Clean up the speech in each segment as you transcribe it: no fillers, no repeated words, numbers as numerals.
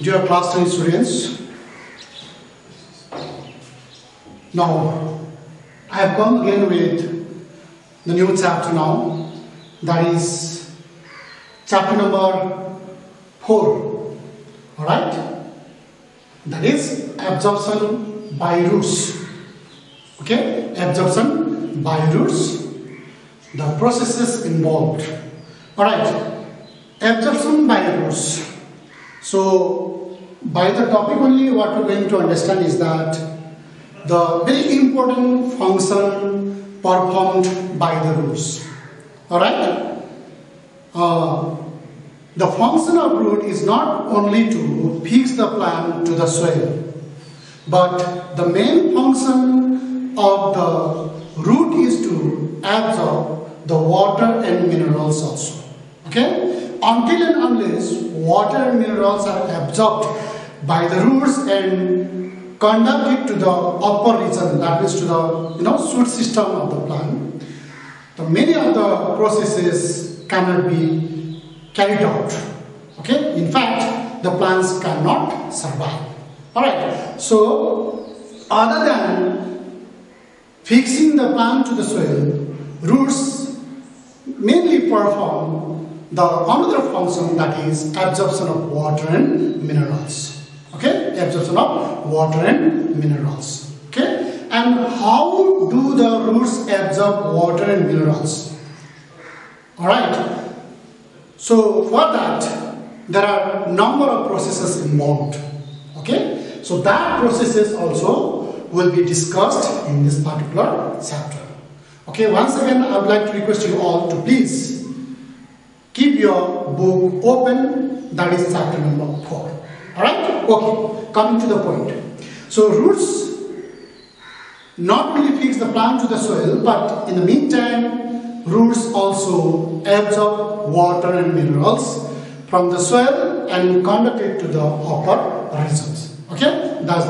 Dear class 10 students, now I have come again with the new chapter now, that is chapter number 4, alright, that is absorption by roots, okay, absorption by roots, the processes involved, alright, absorption by roots. So, by the topic only what we are going to understand is that the very important function performed by the roots. Alright? The function of root is not only to fix the plant to the soil, but the main function of the root is to absorb the water and minerals also. Okay? Until and unless water and minerals are absorbed by the roots and conducted to the upper region, that is to the shoot system of the plant, many of the processes cannot be carried out. Okay, in fact, the plants cannot survive. All right. So, other than fixing the plant to the soil, roots mainly perform the another function, that is absorption of water and minerals. Okay, absorption of water and minerals. Okay, and how do the roots absorb water and minerals? All right. So for that, there are number of processes involved. Okay, so that processes also will be discussed in this particular chapter. Okay, once again, I would like to request you all to please keep your book open, that is chapter number 4. Alright? Okay, coming to the point. So roots not only fix the plant to the soil, but in the meantime, roots also absorb water and minerals from the soil and conduct it to the upper regions. Okay? That's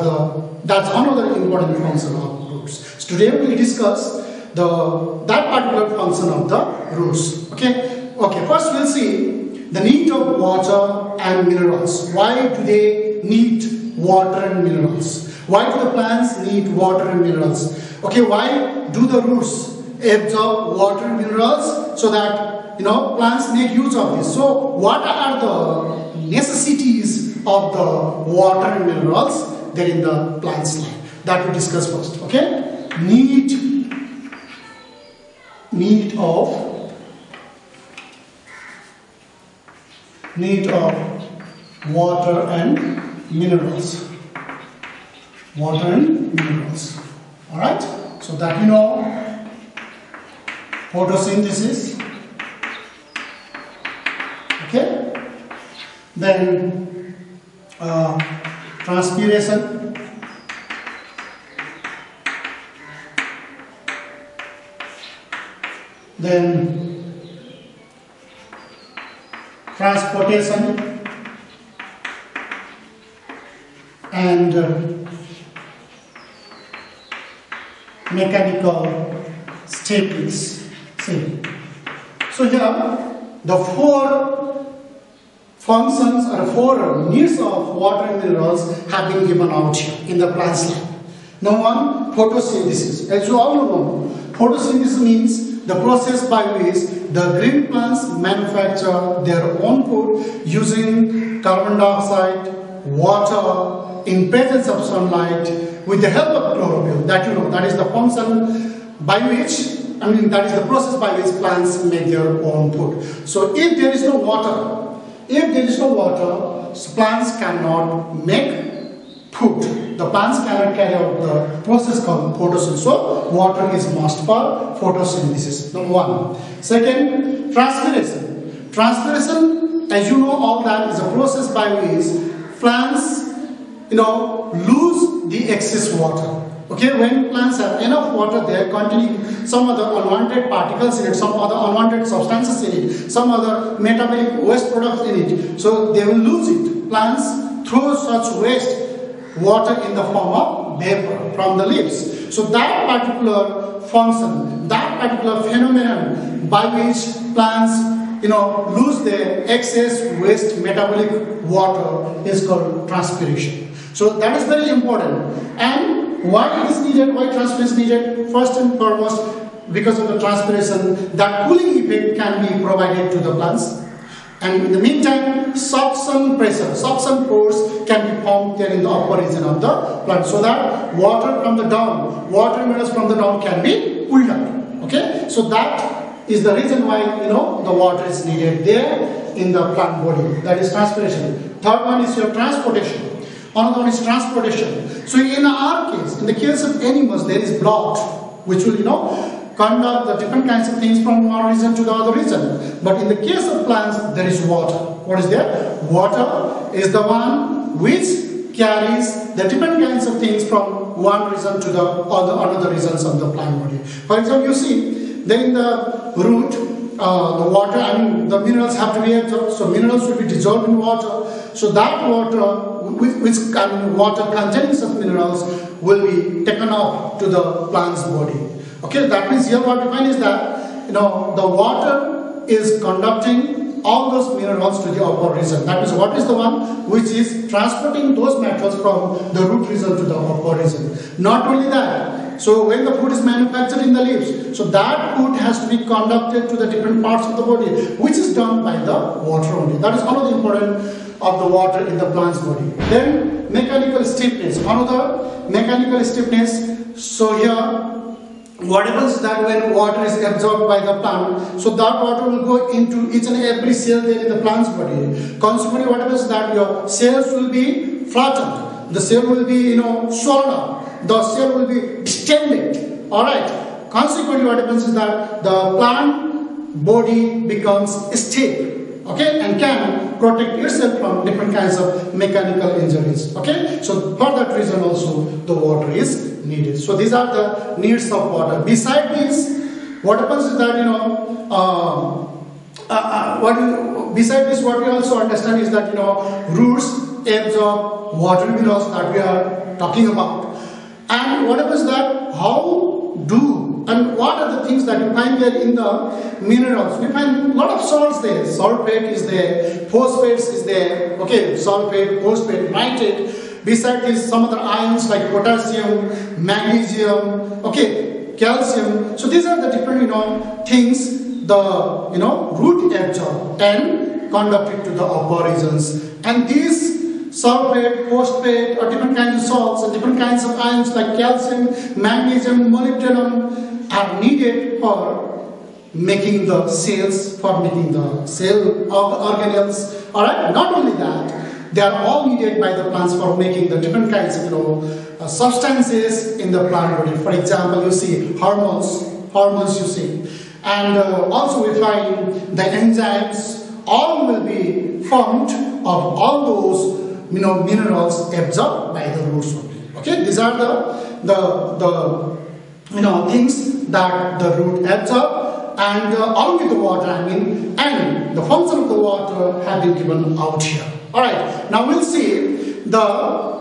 another important function of roots. So today we will discuss that particular function of the roots. Okay? Okay, first we'll see the need of water and minerals. Why do they need water and minerals? Why do the plants need water and minerals? Okay, why do the roots absorb water and minerals? So that plants make use of this. So what are the necessities of the water and minerals there in the plant's life? That we'll discuss first. Okay, need of water and minerals. Water and minerals. Alright? So that photosynthesis. Okay? Then transpiration. Then transportation and mechanical stabilities. See. So here the 4 functions or 4 needs of water and minerals have been given out here in the plant's life. Number 1, photosynthesis. As you all know, photosynthesis means the process by which the green plants manufacture their own food using carbon dioxide, water, in presence of sunlight, with the help of chlorophyll. That that is the function by which, that is the process by which plants make their own food. So if there is no water, plants cannot make food. The plants cannot carry out the process called photosynthesis. So water is must for photosynthesis. Number 1. Second, transpiration. Transpiration, as you know, all that is a process by which plants lose the excess water. Okay, when plants have enough water, they are containing some other unwanted particles in it, some other unwanted substances in it, some other metabolic waste products in it. So they will lose it. Plants throw such waste water in the form of vapor from the leaves. So that particular function, that particular phenomenon by which plants lose their excess waste metabolic water is called transpiration. So that is very important. And why it is needed, why transpiration is needed? First and foremost, because of the transpiration, that cooling effect can be provided to the plants. And in the meantime, suction pressure, suction force can be formed there in the upper region of the plant, so that water from the down, water minerals from the down can be pulled up. Okay, so that is the reason why the water is needed there in the plant body. That is transpiration. Third one is your transportation. Another one is transportation. So in our case, in the case of animals, there is blood, which will conduct the different kinds of things from one region to the other region. But in the case of plants, there is water. What is there? Water is the one which carries the different kinds of things from one region to the other regions of the plant body. For example, you see, then in the root, the water, the minerals have to be absorbed. So minerals will be dissolved in water. So that water, water containing such minerals, will be taken up to the plant's body. Okay, that means here what we find is that the water is conducting all those minerals to the upper region. That means what is the one which is transporting those metals from the root region to the upper region. Not only that, so when the food is manufactured in the leaves, so that food has to be conducted to the different parts of the body, which is done by the water only. That is one of the important of the water in the plant's body. Then mechanical stiffness. Another mechanical stiffness. So here, what happens is that when water is absorbed by the plant, so that water will go into each and every cell there in the plant's body. Consequently, what happens is that your cells will be flattened. The cell will be, swollen up. The cell will be distended. Alright. Consequently, what happens is that the plant body becomes stiff. Okay, and can protect yourself from different kinds of mechanical injuries. Okay, so for that reason also the water is needed. So these are the needs of water. Beside this, what happens is that beside this, what we also understand is that roots absorb water minerals that we are talking about. And what happens is that and what are the things that you find there in the minerals? We find a lot of salts there. Sulfate is there, phosphates is there. Okay, sulfate, phosphate, nitrate. Beside this, some other ions like potassium, magnesium, okay, calcium. So these are the different things the root absorb and conduct it to the upper regions. And these sulfate, phosphate, or different kinds of salts and different kinds of ions like calcium, magnesium, molybdenum are needed for making the cells, for making the cell organelles. Alright, not only that, they are all needed by the plants for making the different kinds of substances in the plant body. For example, you see hormones you see. And also we find the enzymes, all will be formed of all those minerals absorbed by the roots only. Okay, these are the things that the root absorb, and along with the water, and the function of the water have been given out here. All right, now we'll see the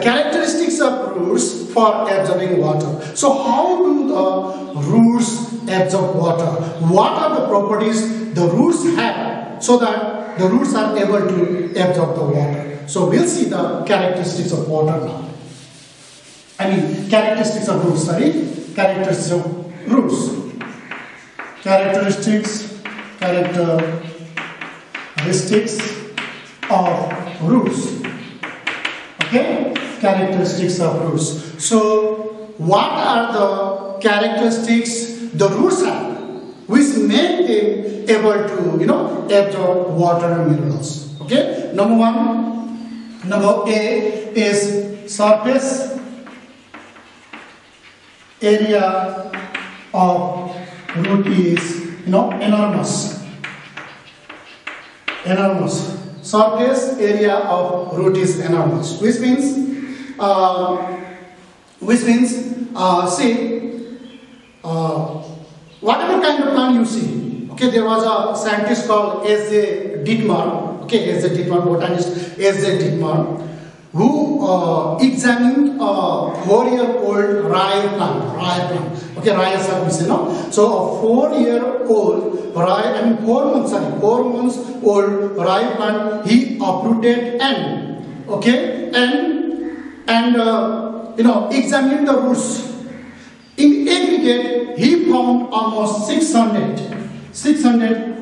characteristics of roots for absorbing water. So how do the roots absorb water? What are the properties the roots have so that the roots are able to absorb the water? So we'll see the characteristics of water now. Characteristics of roots, characteristics of roots. Characteristics of roots. Okay? Characteristics of roots. So, what are the characteristics the roots have which make them able to, absorb water and minerals? Okay? Number A is surface area of root is enormous. Surface area of root is enormous, which means whatever kind of plant you see. Okay, there was a scientist called S.J. Dittmar. Okay, S.J. Dittmar, botanist S.J. Dittmar. who examined a 4-year-old rye plant. Okay, rye service, you know. So a 4-year-old rye, 4 months old rye plant, he uprooted and, okay, and examined the roots. In aggregate, he found almost 600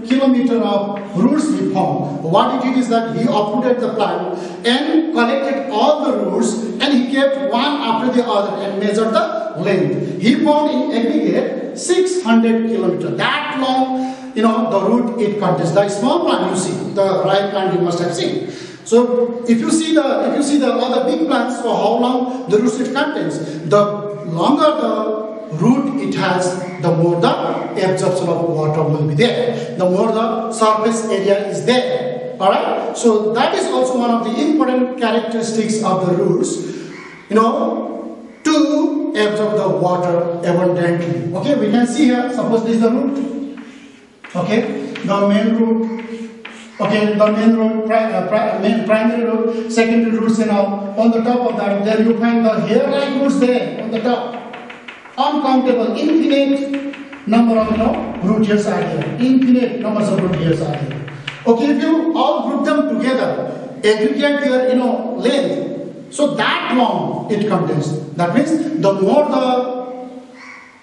kilometers of roots he found. What he did is that he uprooted the plant and collected all the roots, and he kept one after the other and measured the length. He found in aggregate 600 kilometers. That long, the root it contains. The small plant you see, the rye plant you must have seen. So if you see the other big plants, for how long the roots it contains, the longer the root it has, the more the absorption of water will be there, the more the surface area is there. Alright, so that is also one of the important characteristics of the roots, to absorb the water abundantly. Okay, we can see here, suppose this is the root. Okay, the main root. Okay, the main root, primary root, secondary roots and all. On the top of that, there you find the hair-like roots there on the top. Uncountable, infinite number of root hairs are here. Infinite numbers of root hairs are here. Okay, if you all group them together, aggregate their length, so that long it contains. That means the more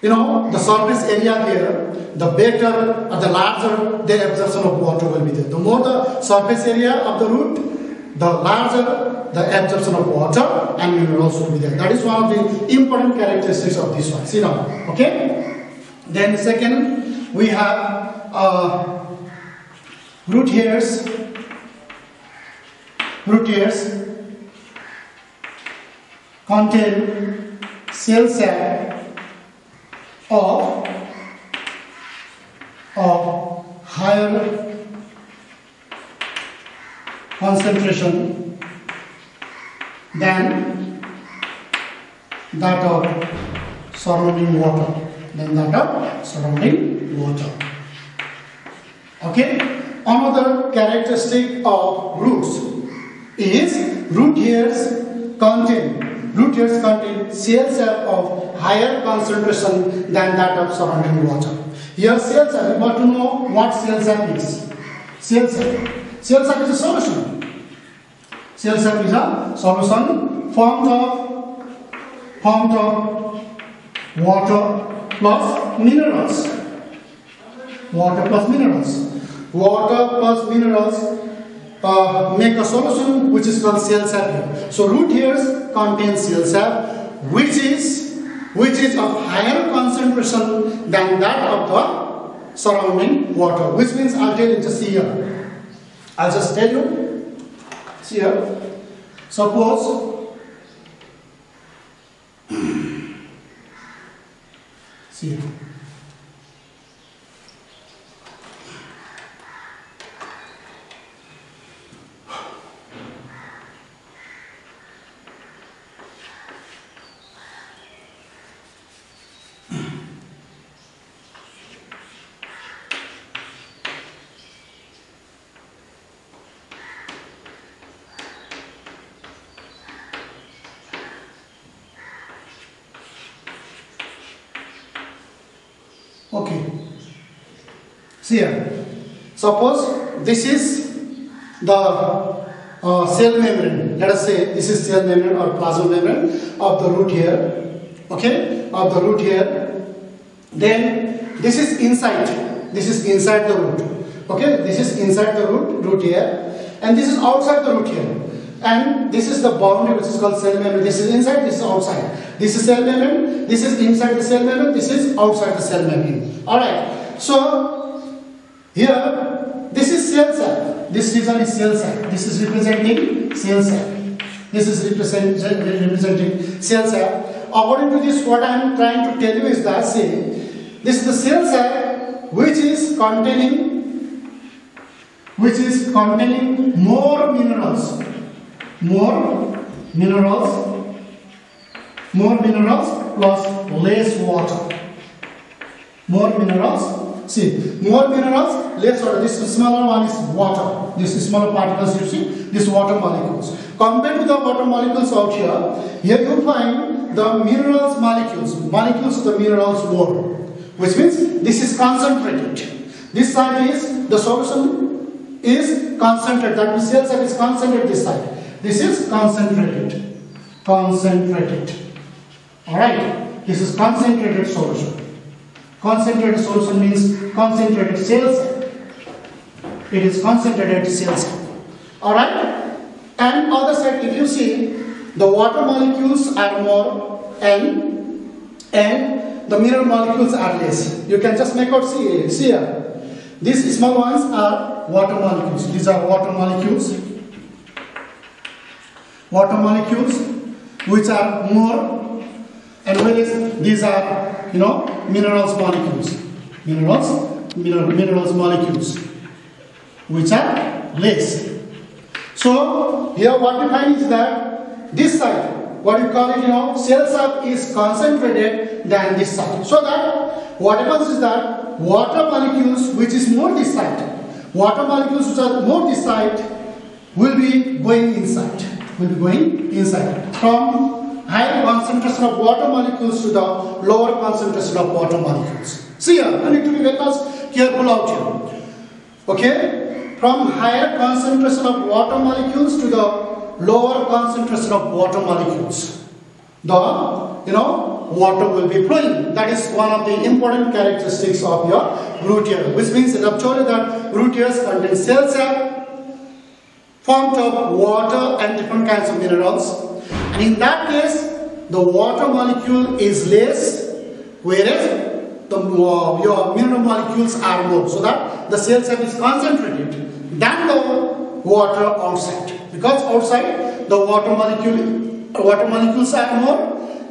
the surface area there, the better or the larger the absorption of water will be there. The more the surface area of the root, the larger the absorption of water and minerals will be there. That is one of the important characteristics of this one. See now, okay? Then second, we have root hairs. Root hairs contain cell sac of higher concentration than that of surrounding water. Okay. Another characteristic of roots is root hairs contain cell sac of higher concentration than that of surrounding water. Here cell sac, you want to know what cell sac is. Cell sac is a solution. Cell sac is a solution formed of water plus minerals. Water plus minerals make a solution which is called cell sac. So root hairs contain cell sac which is of higher concentration than that of the surrounding water. Which means, I'll tell you, just see here. I'll just tell you. See here. Suppose, see here. Okay. See here. Suppose this is the cell membrane. Let us say this is cell membrane or plasma membrane of the root hair. Okay, of the root hair. Then this is inside. This is inside the root. Okay, this is inside the root hair, and this is outside the root hair. And this is the boundary which is called cell membrane. This is inside, this is outside. This is cell membrane, this is inside the cell membrane, this is outside the cell membrane. Alright, so here this is cell sac. This region is cell sac. This is representing cell sac. This is representing cell sac. According to this, what I am trying to tell you is that, say, this is the cell sac which is containing more minerals. More minerals plus less water. More minerals See, more minerals, less water. This smaller one is water. This is smaller particles, you see, these water molecules. Compared to the water molecules out here you find the minerals molecules. Molecules of the minerals more. Which means this is concentrated. This side is, the solution is concentrated. That means cell side is concentrated this side. This is concentrated. Concentrated. Alright. This is concentrated solution. Concentrated solution means concentrated cell side. It is concentrated cell side. Alright. And other side, if you see, the water molecules are more and the mineral molecules are less. You can just make out, see here. These small ones are water molecules. These are water molecules. Water molecules which are more, and whereas these are, minerals molecules. Minerals molecules which are less. So here what we find is that this side, what you call it, cell side is concentrated than this side. So that what happens is that water molecules which is more this side, water molecules which are more this side will be going inside. From higher concentration of water molecules to the lower concentration of water molecules. See here, you need to be very much careful out here. Okay? From higher concentration of water molecules to the lower concentration of water molecules, the water will be flowing. That is one of the important characteristics of your root hair, which means in Absorption that root hairs contain cell sap formed of water and different kinds of minerals. And in that case, the water molecule is less, whereas your mineral molecules are more, so that the cell sap is concentrated than the water outside. Because outside the water molecules are more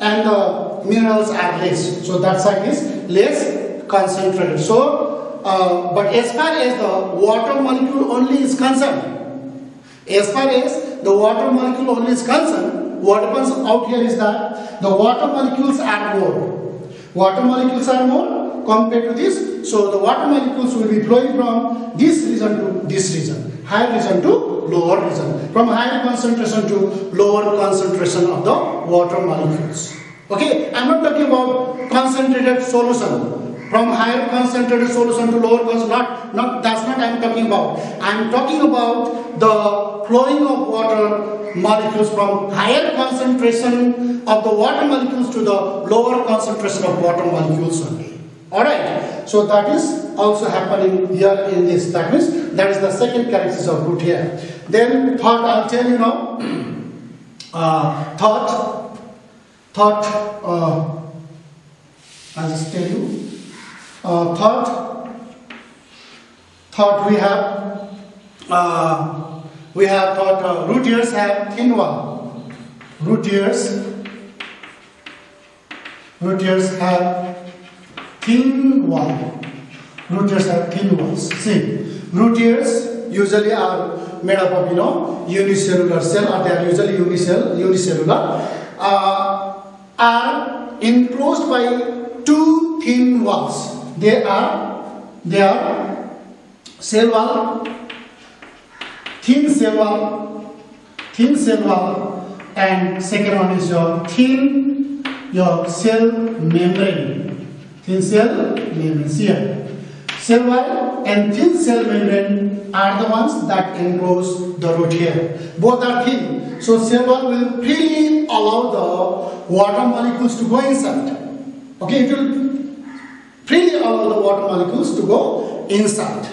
and the minerals are less. So that side is less concentrated. So, but as far as the water molecule only is concerned, what happens out here is that the water molecules are more. Water molecules are more compared to this. So the water molecules will be flowing from this region to this region. Higher region to lower region. From higher concentration to lower concentration of the water molecules. Okay, I am not talking about concentrated solution. From higher concentrated solution to lower concentration, that's not I am talking about. I am talking about the flowing of water molecules from higher concentration of the water molecules to the lower concentration of water molecules only. Alright, so that is also happening here in this. That means that is the second characteristic of root hair. Then third, I'll tell you now. I'll just tell you. Third we have thought root hairs have thin wall. Root hairs have thin wall. Root hairs have thin walls. See, root hairs usually are made up of unicellular cell, or they are usually unicellular, are enclosed by two thin walls. They are cell wall, thin cell wall, and second one is your cell membrane. Thin cell membrane. See here. Cell wall and thin cell membrane are the ones that enclose the root hair. Both are thin. So cell wall will freely allow the water molecules to go inside. Okay, it will freely allow the water molecules to go inside.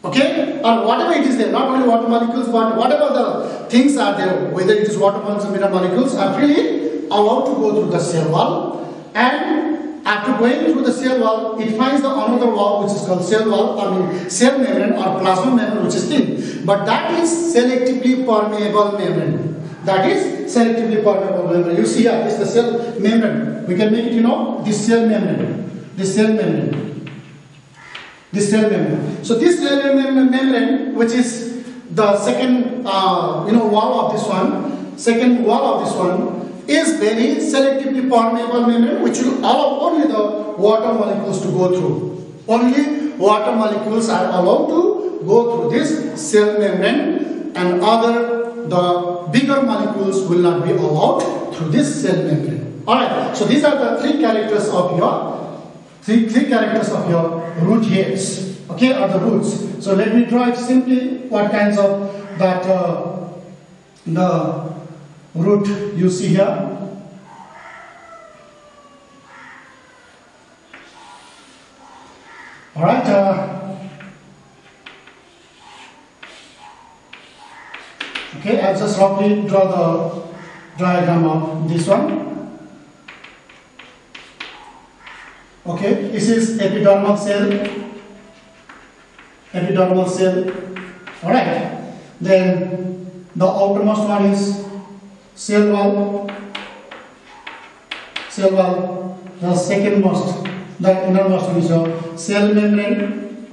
Okay, or whatever it is there, not only water molecules, but whatever the things are there, whether it is water molecules or mineral molecules, are freely allowed to go through the cell wall. And after going through the cell wall, it finds the another wall which is called cell wall, cell membrane or plasma membrane, which is thin. But that is selectively permeable membrane. That is selectively permeable membrane. You see here, this is the cell membrane. We can make it, this cell membrane. This cell membrane. So this cell membrane, which is the second, wall of this one, is very selectively permeable membrane, which will allow only the water molecules to go through. Only water molecules are allowed to go through this cell membrane, and the bigger molecules will not be allowed through this cell membrane. Alright, so these are the three characters of your root hairs, okay, or the roots. So let me draw it simply what kinds of that the root you see here. Alright, okay, I'll just roughly draw the diagram of this one. Okay, this is epidermal cell, alright. Then the outermost one is cell wall, the secondmost, the innermost one is your cell membrane,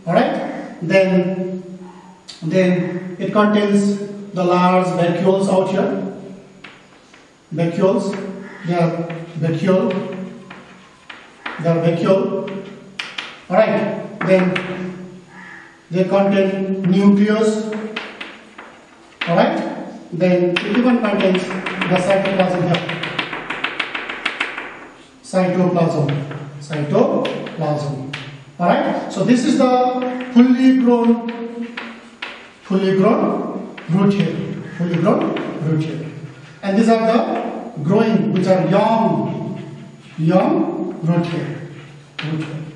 alright. Then it contains the large vacuoles out here, they are vacuole, alright. Then they contain nucleus, alright. Then it even contains the cytoplasm here. Cytoplasm. Alright. So this is the fully grown root hair. And these are the growing, which are young root hair.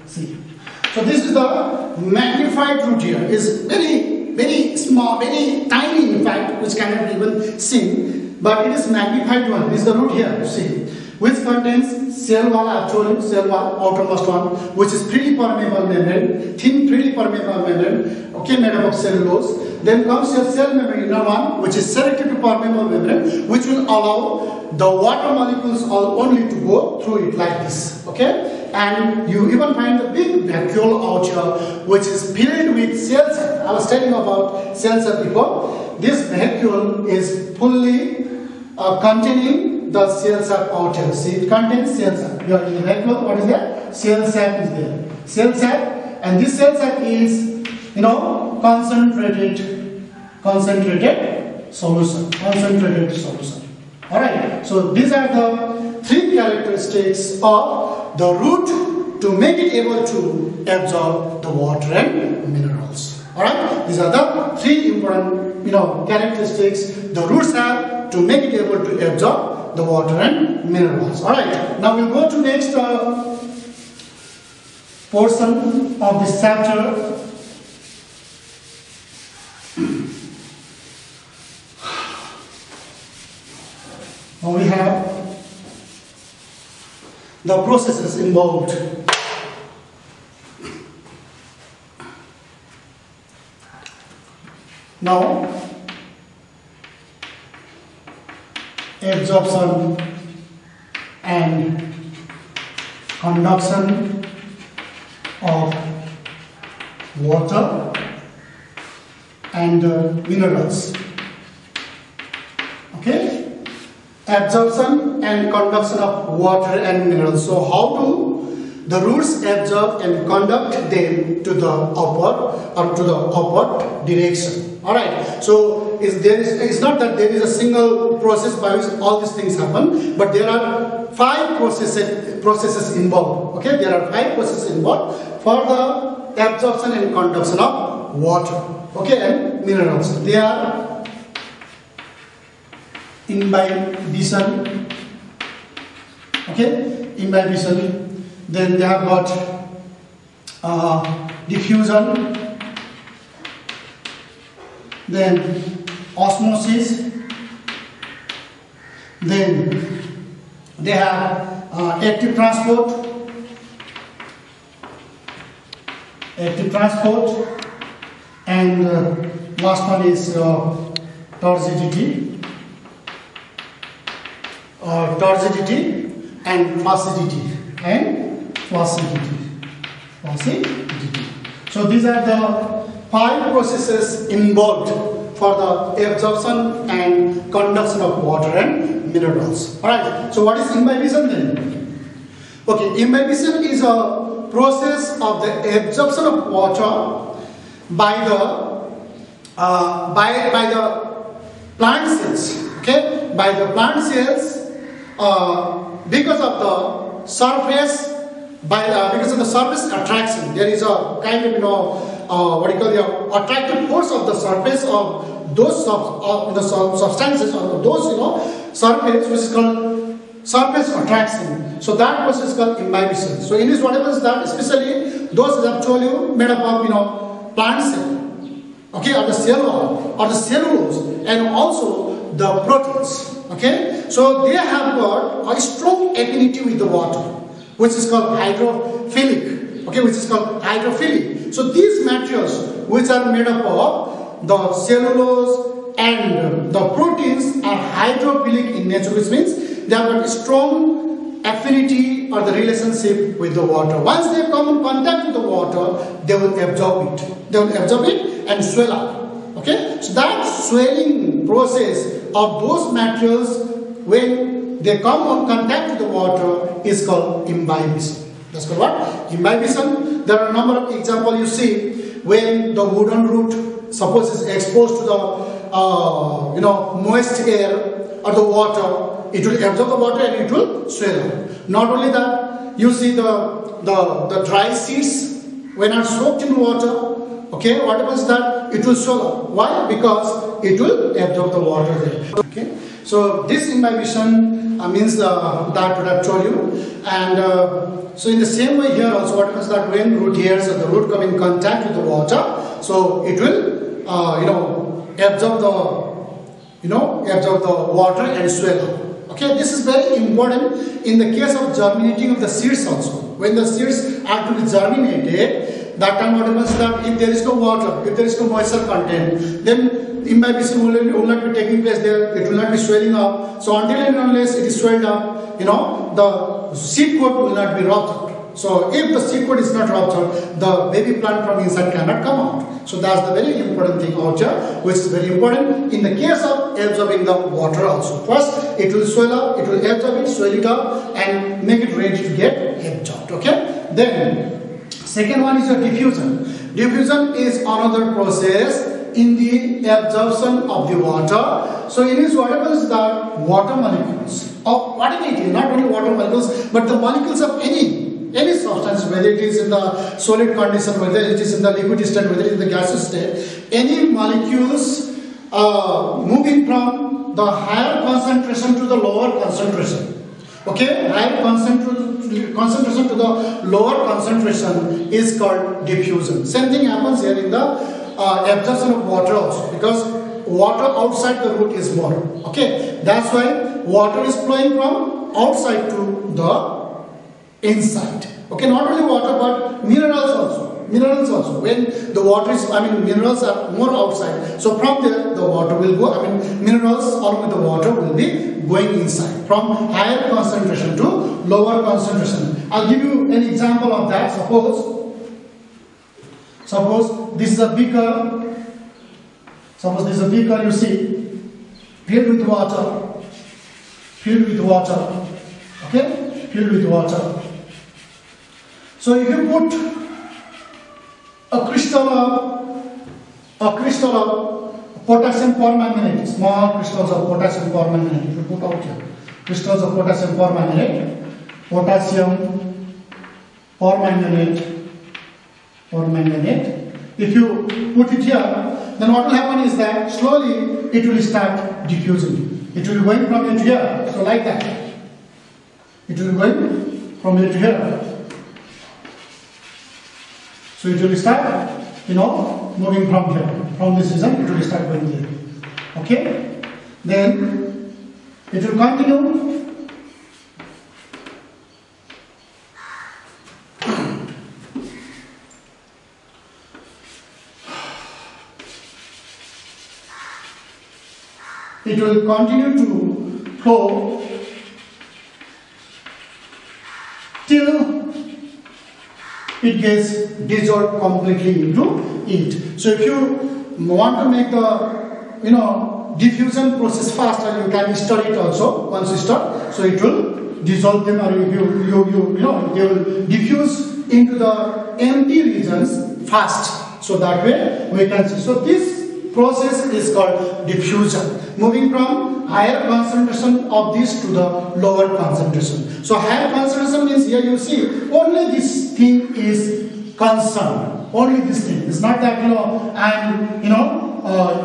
See. So this is the magnified root hair. Is very small, very tiny in fact, which cannot be even seen. But it is magnified one. This is the root hair. See, which contains cell wall, outermost one, which is pretty permeable membrane, thin pretty permeable membrane, okay, made up of cellulose. Then comes your cell membrane, inner one, which is selective to permeable membrane, which will allow the water molecules only to go through it like this, okay. And you even find the big vacuole out here, which is filled with cells. I was telling about cells before. This vacuole is fully containing the cell sap out here. See, it contains cell sap. You are in the vacuole. What is there? Cell sap is there. Cell sap, and this cell sap is, concentrated solution. All right. So these are the three characteristics of the root to make it able to absorb the water and minerals. All right. These are the three important, characteristics the roots have to make it able to absorb the water and minerals. All right. Now we'll go to next portion of this chapter. Now we have the processes involved. Now, absorption and conduction of water and minerals. Okay? Absorption and conduction of water and minerals. So how do the roots absorb and conduct them to the upward direction? Alright, so it's not that there is a single process by which all these things happen, but there are 5 processes involved. Okay, there are 5 processes involved for the absorption and conduction of water, okay, and minerals. They are imbibition, okay, imbibition. Then they have got diffusion, then osmosis, then they have active transport, and last one is torsidity and flaccidity. So these are the 5 processes involved for the absorption and conduction of water and minerals. Alright, so what is imbibition then? Okay, imbibition is a process of the absorption of water by the plant cells. Okay, by the plant cells because of the surface because of the surface attraction. There is a kind of the attractive force of the surface of those substances or those surface, which is called surface attraction. So that process is called imbibition. So in this, what happens that especially those, as I've told you, made up of plant cell, okay, or the cell wall or the cellulose, and also the proteins. Okay, so they have got a strong affinity with the water, which is called hydrophilic. Okay, which is called hydrophilic. So these materials, which are made up of the cellulose and the proteins, are hydrophilic in nature, which means they have got a strong affinity or the relationship with the water. Once they come in contact with the water, they will absorb it. They will absorb it and swell up. Okay, so that swelling process of those materials when they come on contact with the water is called imbibition. That's called what? Imbibition. There are a number of examples you see when the wooden root, suppose, is exposed to the moist air or the water, it will absorb the water and it will swell up. Not only that, you see the dry seeds when are soaked in water. Okay, what happens that it will swell up. Why? Because it will absorb the water there. Okay, so this imbibition means that what I've told you, and so in the same way here also, what happens that when root hairs or the root come in contact with the water, so it will absorb the water and swell up. Okay, this is very important in the case of germinating of the seeds also. When the seeds are to be germinated, that time what happens that if there is no water, if there is no moisture content, then imbibition will not be taking place there. It will not be swelling up. So until and unless it is swelled up, the seed coat will not be ruptured. So if the seed coat is not ruptured, the baby plant from inside cannot come out. So that's the very important thing out here, which is very important in the case of absorbing the water also. First, it will swell up, it will absorb it, swell it up, and make it ready to get absorbed. Okay. Then second one is your diffusion. Diffusion is another process in the absorption of the water. So it is what happens that water molecules of whatever it is, not only water molecules, but the molecules of any substance, whether it is in the solid condition, whether it is in the liquid state, whether it is in the gaseous state, any molecules moving from the higher concentration to the lower concentration. Okay, higher concentration to the lower concentration is called diffusion. Same thing happens here in the absorption of water also, because water outside the root is more. Okay, that's why water is flowing from outside to the inside. Okay, not only water but minerals also. Minerals also. When the water is, minerals are more outside. So from there the water will go, minerals along with the water will be going inside. From higher concentration to lower concentration. I'll give you an example of that. Suppose this is a beaker. Suppose this is a beaker, you see, filled with water. Filled with water. Okay? Filled with water. So if you put a crystal of potassium permanganate, small crystals of potassium permanganate, if you put out here, crystals of potassium permanganate, if you put it here, then what will happen is that slowly it will start diffusing. It will be going from here to here, so like that. It will be going from here to here. So it will start, moving from here. From this region, it will start going there. Okay? Then it will continue. It will continue to flow till it gets dissolved completely into it. So if you want to make the diffusion process faster, you can study it also once you start. So it will dissolve them, or they will diffuse into the empty regions fast. So that way we can see. So this process is called diffusion, moving from higher concentration of this to the lower concentration. So higher concentration means here you see only this thing is concerned. Only this thing. It's not that I'm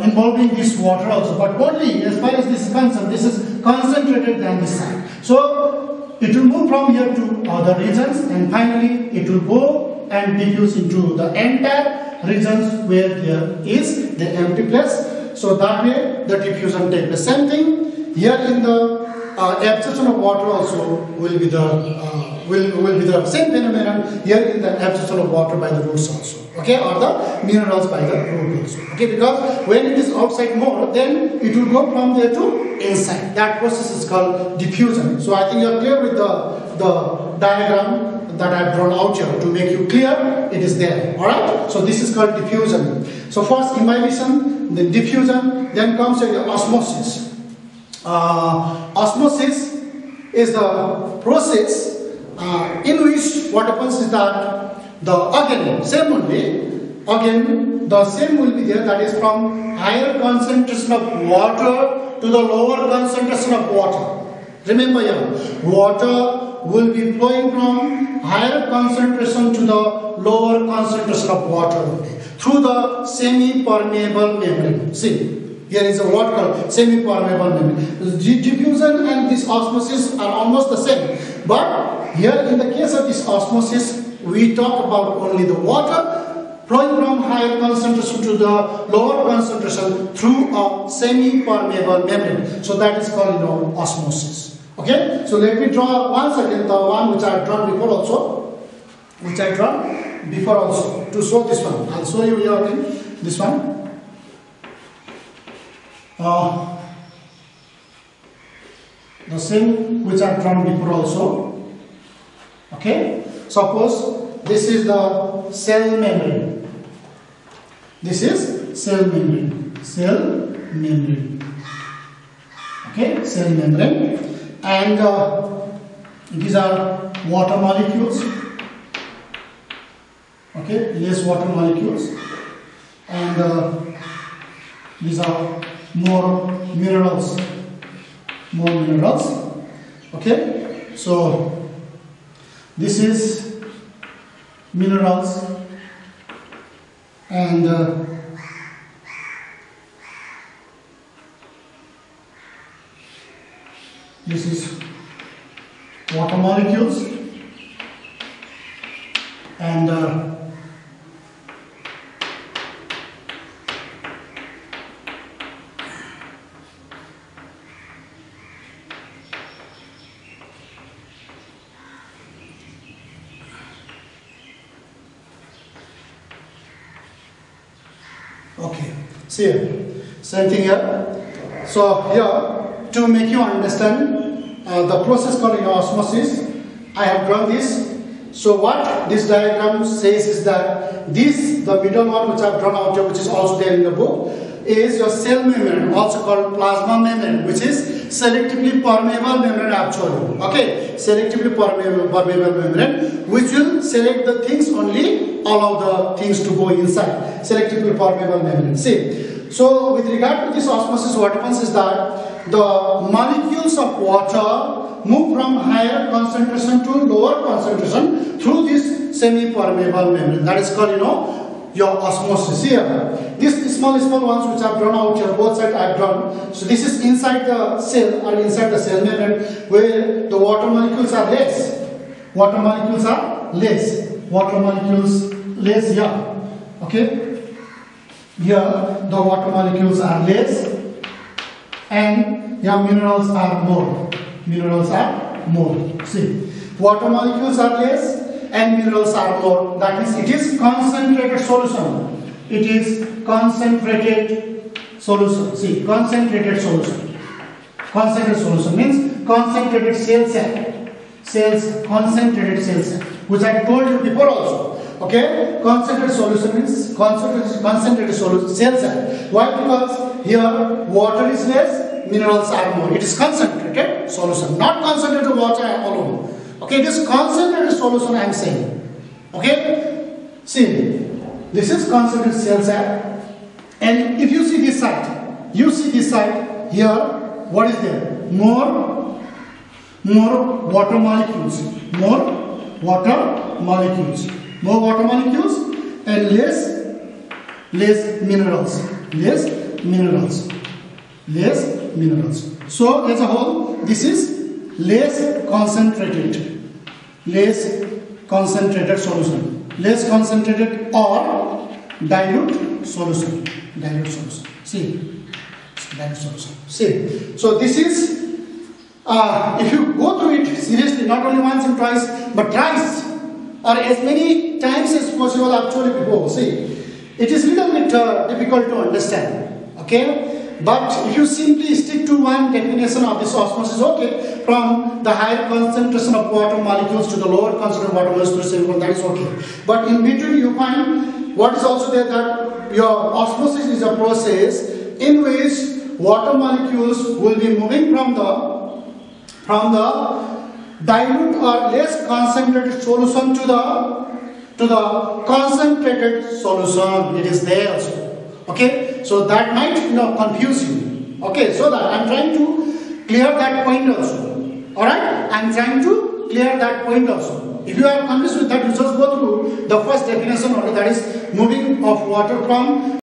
involving this water also, but only as far as this is concerned, this is concentrated than this side. So it will move from here to other regions, and finally it will go and diffuse into the entire regions where there is the empty place. So that way the diffusion takes the same thing. Here in the absorption of water also will be the same phenomenon here in the absorption of water by the roots also, okay, or the minerals by the root also, okay, because when it is outside more, then it will go from there to inside. That process is called diffusion. So I think you are clear with the diagram that I have drawn out here to make you clear. It is there, all right. So this is called diffusion. So first imbibition, then diffusion, then comes the osmosis. Osmosis is the process in which what happens is that the same will be there, that is from higher concentration of water to the lower concentration of water. Remember here, water will be flowing from higher concentration to the lower concentration of water through the semi-permeable membrane. See, here is a word called semi-permeable membrane. Diffusion and this osmosis are almost the same. But here in the case of this osmosis, we talk about only the water flowing from higher concentration to the lower concentration through a semi-permeable membrane. So that is called osmosis. Okay? So let me draw once again the one which I have drawn before also. To show this one. I'll show you here again. This one. The same which I have drawn before also. Okay, suppose this is the cell membrane. This is cell membrane. Okay, cell membrane, and these are water molecules. Okay, less water molecules, and these are more minerals. Okay, so this is minerals, and this is water molecules, and okay, see same thing here. So here, to make you understand the process called osmosis, I have drawn this. So what this diagram says is that this, the middle one which I have drawn out here, which is also there in the book, is your cell membrane, also called plasma membrane, which is selectively permeable membrane actually. Okay, selectively permeable membrane, which will select the things only, allow the things to go inside. Selectively permeable membrane. See, so with regard to this osmosis, what happens is that the molecules of water move from higher concentration to lower concentration through this semi-permeable membrane. That is called, your osmosis here. These small ones which I have drawn out here, both sides I have drawn. So this is inside the cell, or inside the cell membrane, where the water molecules are less. Water molecules here. Okay. Here the water molecules are less, and here minerals are more. See, water molecules are less and minerals are more. That means it is concentrated solution. See, concentrated solution. Concentrated solution means concentrated concentrated cell cell, which I told you before also. Okay, concentrated solution means concentrated solution cell cell. Why? Because here water is less, minerals are more. It is concentrated. concentrated solution, not concentrated water alone. Okay, it is concentrated solution I am saying. Okay, see, this is concentrated cell sap, and if you see this side, here, what is there? More water molecules, and less minerals. So as a whole, this is less concentrated solution, less concentrated or dilute solution. See, dilute solution. See, so this is, if you go through it seriously, not only once and twice, but thrice or as many times as possible actually before. See, it is little bit difficult to understand. Okay. But if you simply stick to one definition of this osmosis, okay, from the higher concentration of water molecules to the lower concentration of water molecules to silicon, that is okay. But in between you find what is also there, that your osmosis is a process in which water molecules will be moving from the dilute or less concentrated solution to the concentrated solution. It is there also. Okay, so that might confuse you. Okay, so that I am trying to clear that point also. Alright, I am trying to clear that point also. If you are confused with that, you just go through the first definition only, that is moving of water from